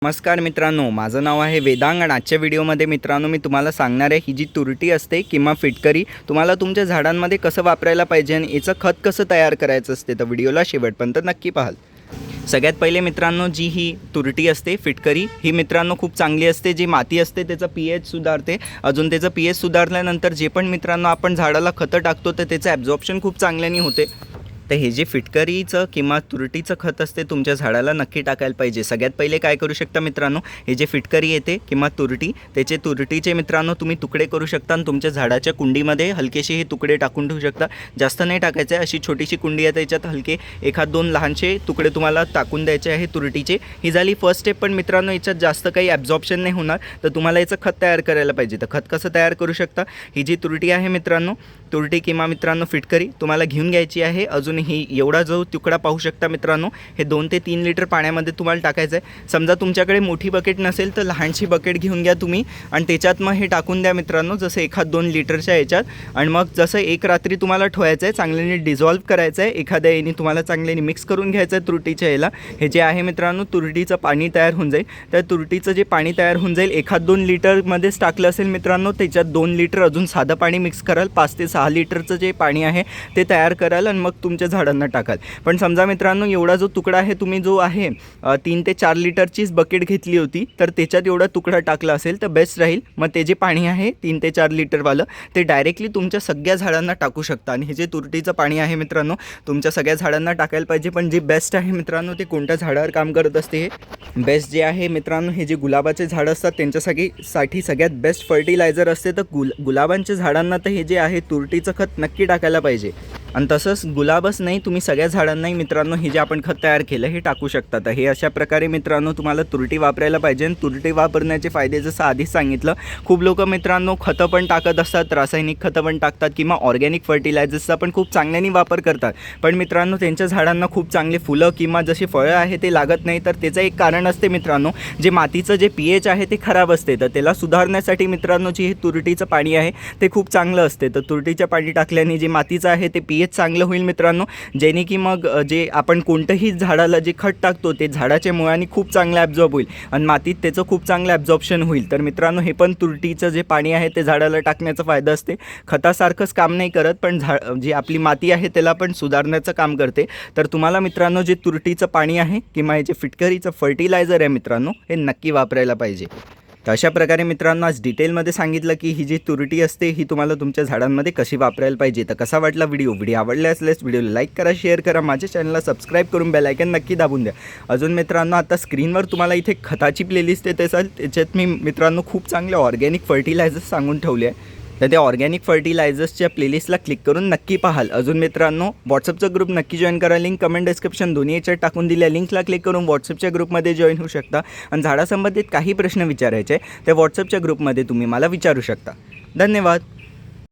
नमस्कार मित्रांनो, माझं नाव आहे वेदांग आणि आजच्या व्हिडिओमध्ये मित्रांनो मी तुम्हाला सांगणार आहे ही जी तुरटी असते किंवा फिटकरी तुम्हाला तुमच्या झाडांमध्ये कसं वापरायला पाहिजे आणि याचं खत कसं तयार करायचं असते, तर व्हिडिओला शेवटपर्यंत नक्की पाहाल। सगळ्यात पहिले मित्रांनो जी ही तुरटी असते फिटकरी ही मित्रांनो खूप चांगली असते। जी माती असते त्याचं पीएच सुधारते, अजून त्याचं पीएच सुधारल्यानंतर जे पण मित्रांनो आपण झाडाला खतं टाकतो तर त्याचं ॲब्झॉर्प्शन खूप चांगल्याने होते। तर हे जे फिटकरीचं किंवा तुरटीचं खत असते तुमच्या झाडाला नक्की टाकायला पाहिजे। सगळ्यात पहिले काय करू शकता मित्रांनो, हे जे फिटकरी येते किंवा तुरटी त्याचे तुरटीचे मित्रांनो तुम्ही तुकडे करू शकता आणि तुमच्या झाडाच्या कुंडीमध्ये हलकेसे हे तुकडे टाकून ठेवू शकता। जास्त नाही टाकायचे, अशी छोटीशी कुंडी आहे त्याच्यात हलके एखाद दोन लहानसे तुकडे तुम्हाला टाकून द्यायचे आहे तुरटीचे। ही झाली फर्स्ट स्टेप, पण मित्रांनो याच्यात जास्त काही ॲब्झॉर्प्शन नाही होणार, तर तुम्हाला याचं खत तयार करायला पाहिजे। तर खत कसं तयार करू शकता, ही जी तुरटी आहे मित्रांनो, तुरटी किंवा मित्रांनो फिटकरी तुम्हाला घेऊन घ्यायची आहे। अजून ही एवढा जो तुकडा पाहू शकता मित्रांनो, हे 2 ते 3 लिटर पाण्यामध्ये तुम्हाला टाकायचं आहे। समजा तुमच्याकडे मोठी बकेट नसेल तर लहानशी बकेट घेऊन घ्या तुम्ही आणि त्याच्यात मग हे टाकून द्या मित्रांनो, जसं 1-2 लिटरच्या याच्यात। आणि मग जसं एक रात्री तुम्हाला ठेवायचं आहे, चांगल्याने डिझॉल्व करायचं आहे, एखाद्या याने तुम्हाला चांगल्याने मिक्स करून घ्यायचं आहे तुरटीच्या याला। हे जे आहे मित्रांनो तुरटीचं पाणी तयार होऊन जाईल, त्या तुरटीचं जे पाणी तयार होऊन जाईल 1-2 लिटरमध्येच टाकलं असेल मित्रांनो, त्याच्यात 2 लिटर अजून साधं पाणी मिक्स कराल, 5 ते 6 लिटरचं जे पाणी आहे ते तयार कराल आणि मग तुमच्या झाडांना टाकाल। पण समजा मित्रांनो एवढा जो तुकडा आहे, तुम्ही जो आहे 3 ते 4 लिटरचीच बकेट घेतली होती तर त्याच्यात एवढा तुकडा टाकला असेल तर बेस्ट राहील। मग ते जे पाणी आहे 3 ते 4 लिटरवालं ते डायरेक्टली तुमच्या सगळ्या झाडांना टाकू शकता। आणि हे जे तुरटीचं पाणी आहे मित्रांनो तुमच्या सगळ्या झाडांना टाकायला पाहिजे। पण जे बेस्ट आहे मित्रांनो ते कोणत्या झाडावर काम करत असते, हे बेस्ट जे आहे मित्रांनो, हे जे गुलाबाचे झाडं असतात त्यांच्यासाठी सगळ्यात बेस्ट फर्टिलायझर असते। तर गुलाबांच्या झाडांना तर हे जे आहे तुरटीचं खत नक्की टाकायला पाहिजे। आणि तसंच गुलाबच नाही, तुम्ही सगळ्या झाडांनाही मित्रांनो हे जे आपण खत तयार केलं हे टाकू शकता। तर हे अशा प्रकारे मित्रांनो तुम्हाला तुरटी वापरायला पाहिजे। आणि तुरटी वापरण्याचे फायदे जसं आधीच सांगितलं, खूप लोक मित्रांनो खतं पण टाकत असतात, रासायनिक खतं पण टाकतात किंवा ऑर्गॅनिक फर्टिलायझर्सचा पण खूप चांगल्याने वापर करतात, पण मित्रांनो त्यांच्या झाडांना खूप चांगले फुलं किंवा जशी फळं आहे ते लागत नाही। तर त्याचं एक कारण असते मित्रांनो, जे मातीचं जे पीएच आहे ते खराब असते, तर त्याला सुधारण्यासाठी मित्रांनो जे हे तुरटीचं पाणी आहे ते खूप चांगलं असते। तर तुरटीचं पाणी टाकल्याने जे मातीचं आहे ते पीएच चांगलं होईल मित्रांनो, जेणे की मग जे आपण कोणतंही झाडाला जे खत टाकतो ते झाडाच्या मुळाने खूप चांगलं ॲब्झॉर्ब होईल आणि मातीत त्याचं खूप चांगलं ॲब्झॉर्प्शन होईल। तर मित्रांनो हे पण तुरटीचं जे पाणी आहे ते झाडाला टाकण्याचा फायदा असते। खतासारखंच काम नाही करत, पण जी आपली माती आहे त्याला पण सुधारण्याचं काम करते। तर तुम्हाला मित्रांनो जे तुरटीचं पाणी आहे किंवा हे जे फिटकरीचं फर्टिलायझर आहे मित्रांनो हे नक्की वापरायला पाहिजे। तर अशा प्रकारे मित्रांनो आज डिटेलमध्ये सांगितलं की ही जी तुरटी असते ही तुम्हाला तुमच्या झाडांमध्ये कशी वापरायला पाहिजे। तर कसा वाटला व्हिडिओ आवडला असल्यास व्हिडिओला लाईक करा, शेअर करा, माझ्या चॅनलला सबस्क्राईब करून बेल आयकॉन नक्की दाबून द्या। अजून मित्रांनो आता स्क्रीनवर तुम्हाला इथे खताची प्लेलिस्ट येते असेल, त्याच्यात मी मित्रांनो खूप चांगले ऑर्गॅनिक फर्टिलायझर्स सांगून ठेवले आहे, तर त्या ऑर्गॅनिक फर्टिलायझर्सच्या प्लेलिस्टला क्लिक करून नक्की पाहाल। अजून मित्रांनो व्हॉट्सअपचा ग्रुप नक्की जॉईन करा, लिंक कमेंट डिस्क्रिप्शन दोन्ही याच्यात टाकून दिल्या लिंकला क्लिक करून व्हॉट्सअपच्या ग्रुपमध्ये जॉईन होऊ शकता। आणि झाडासंबंधित काही प्रश्न विचारायचे त्या व्हॉट्सअपच्या ग्रुपमध्ये तुम्ही मला विचारू शकता। धन्यवाद।